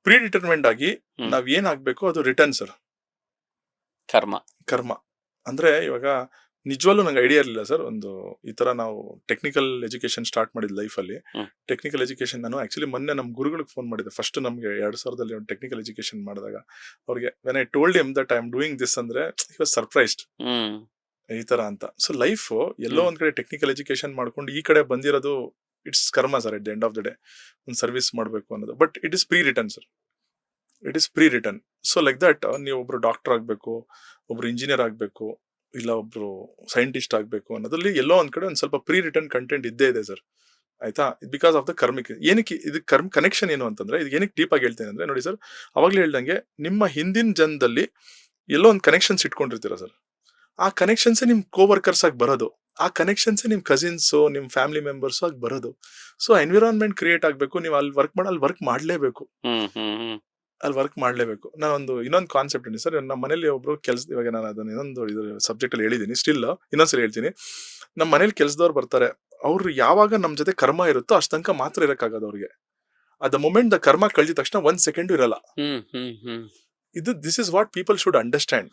Pre ಡಿಟರ್ಮೆಂಡ್ ಆಗಿ ಹ್ಮ್. ನಾವ್ ಏನ್ ಆಗ್ಬೇಕು ಅದು ರಿಟರ್ನ್ ಸರ್. ಕರ್ಮ. ಕರ್ಮ ಅಂದ್ರೆ ಇವಾಗ ನಿಜವಾಗ್ಲೂ ನಂಗೆ ಐಡಿಯಾ ಇರಲಿಲ್ಲ ಸರ್. ಒಂದು ಈ ತರ ನಾವು ಟೆಕ್ನಿಕಲ್ ಎಜುಕೇಶನ್ ಸ್ಟಾರ್ಟ್ ಮಾಡಿದ್ ಲೈಫ್ ಅಲ್ಲಿ. ಹ್ಮ್. ಟೆಕ್ನಿಕಲ್ ಎಜುಕೇಶನ್ ನಾನು ಆಕ್ಚುಲಿ ಮೊನ್ನೆ ನಮ್ಮ ಗುರುಗಳಿಗೆ ಫೋನ್ ಮಾಡಿದೆ. ಫಸ್ಟ್ ನಮ್ಗೆ 2000 ಒಂದು ಟೆಕ್ನಿಕಲ್ ಎಜುಕೇಶನ್ ಮಾಡಿದಾಗ ಅವ್ರಿಗೆ when I told him that I am doing this ಅಂದ್ರೆ ಹಿ ವಾಸ್ ಸರ್ಪ್ರೈಸ್ಡ್ ಹ್ಮ್. ಈ ತರ ಅಂತ. ಸೊ ಲೈಫ್ ಎಲ್ಲೋ ಹ್ಮ್. ಒಂದ್ ಕಡೆ ಟೆಕ್ನಿಕಲ್ ಎಜುಕೇಶನ್ ಮಾಡ್ಕೊಂಡು ಈ ಕಡೆ ಬಂದಿರೋದು it's karma sir. At the end of the day ಒಂದು ಸರ್ವಿಸ್ ಮಾಡಬೇಕು ಅನ್ನೋದು. But it is pre return sir. It is pre return. So like that ನೀವು ಒಬ್ರು ಡಾಕ್ಟರ್ ಆಗ್ಬೇಕು, ಒಬ್ರು ಇಂಜಿನಿಯರ್ ಆಗ್ಬೇಕು, ಇಲ್ಲ ಒಬ್ರು ಸೈಂಟಿಸ್ಟ್ ಆಗ್ಬೇಕು ಅನ್ನೋದ್ರಲ್ಲಿ ಎಲ್ಲೋ ಒಂದ್ ಕಡೆ ಒಂದ್ ಸ್ವಲ್ಪ ಪ್ರೀ ರಿಟರ್ನ್ ಕಂಟೆಂಟ್ ಇದ್ದೇ ಇದೆ ಸರ್. ಆಯ್ತಾ? Because of the karmic. ಏನಕ್ಕೆ ಇದು ಕನೆಕ್ಷನ್ ಏನು ಅಂತಂದ್ರೆ, ಇದು ಏನಕ್ಕೆ ಡೀಪ್ ಆಗಿ ಹೇಳ್ತೇನೆ ಅಂದ್ರೆ ನೋಡಿ ಸರ್, ಅವಾಗ್ಲೇ ಹೇಳ್ದಂಗೆ ನಿಮ್ಮ ಹಿಂದಿನ ಜನ್ಮದಲ್ಲಿ ಎಲ್ಲೋ ಒಂದು ಕನೆಕ್ಷನ್ಸ್ ಇಟ್ಕೊಂಡಿರ್ತೀರ ಸರ್. ಆ ಕನೆಕ್ಷನ್ಸ್ ನಿಮ್ ಕೋವರ್ಕರ್ಸ್ ಆಗಿ ಬರೋದು. ಆ ಕನೆಕ್ಷನ್ಸ್ ನಿಮ್ ಕಸಿನ್ಸ್, ನಿಮ್ ಫ್ಯಾಮಿಲಿ ಮೆಂಬರ್ಸ್ ಆಗಿ ಬರೋದು. ಸೊ ಎನ್ವಿರಾನ್ಮೆಂಟ್ ಕ್ರಿಯೇಟ್ ಆಗ್ಬೇಕು. ನೀವು ಅಲ್ಲಿ ವರ್ಕ್ ಮಾಡ್ಲೇಬೇಕು. ಹ್ಮ್. ಹ್ಮ್. ಹ್ಮ್. ಅಲ್ಲಿ ವರ್ಕ್ ಮಾಡ್ಲೇಬೇಕು. ನಾನೊಂದು ಇನ್ನೊಂದು ಕಾನ್ಸೆಪ್ಟ್ ಇದೆ ಸರ್. ನಮ್ಮ ಮನೇಲಿ ಒಬ್ರು ಕೆಲಸ, ಇವಾಗ ನಾನು ಅದನ್ನ ಇನ್ನೊಂದು ಇದು ಸಬ್ಜೆಕ್ಟ್ ಅಲ್ಲಿ ಹೇಳಿದೀನಿ, ಸ್ಟಿಲ್ ಇನ್ನೊಂದ್ಸರಿ ಹೇಳ್ತೀನಿ. ನಮ್ಮ ಮನೇಲಿ ಕೆಲಸದವ್ರು ಬರ್ತಾರೆ. ಅವ್ರು ಯಾವಾಗ ನಮ್ ಜೊತೆ ಕರ್ಮ ಇರುತ್ತೋ ಅಷ್ಟ ತನಕ ಮಾತ್ರ ಇರಕ್ಕಾಗದು ಅವ್ರಿಗೆ. ಅದ ಮೊಮೆಂಟ್ ದ ಕರ್ಮ ಕಳ್ದಿದ ತಕ್ಷಣ 1 ಸೆಕೆಂಡ್ ಇರಲ್ಲ. Hmm. Hmm. Hmm. This is what people should understand.